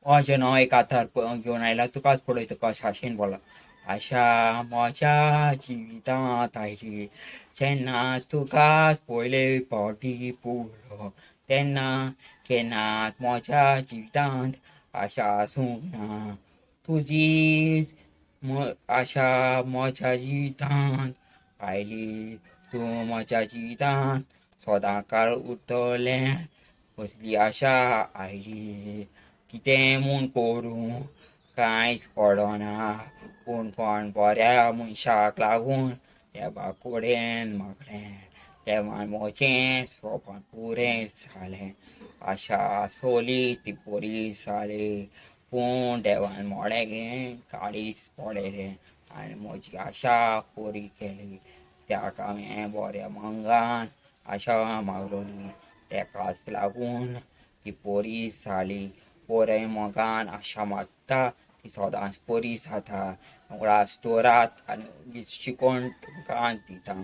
माझे नाव एक आधार घेऊन आयला तुकाच पडयतो कसा शेन बोला. आशा माझ्या जीवितात आयली जेन्नाच तुकाच पयले फावटी पळयलो तेन्ना केन्नाच म्हज्या जिवितांत आशा आसूंक ना. तुजी आशा म्हज्या जिवितांत आयली. तूं म्हज्या जिवितांत सदां काळ उरतलें असली आशा आयली. कितें म्हूण करूं कांयच कळना. पूण कोण बऱ्या मनशाक लागून देवा कडेन मागलें. देवान म्हजें स्वप्न पुरें जालें. आशा आसली ती बरी जाली. पूण देवान मोडलें काळीज पडयलें आनी म्हजी आशा पुरी केली. त्याक हांवें बऱ्या मंगान आशा मागलोली. तेकाच लागून ती बरी जाली. बऱ्या मोगान आशा मागता ती सदांच बरी जाता. रात आनी शिकोवन तुमकां दिता.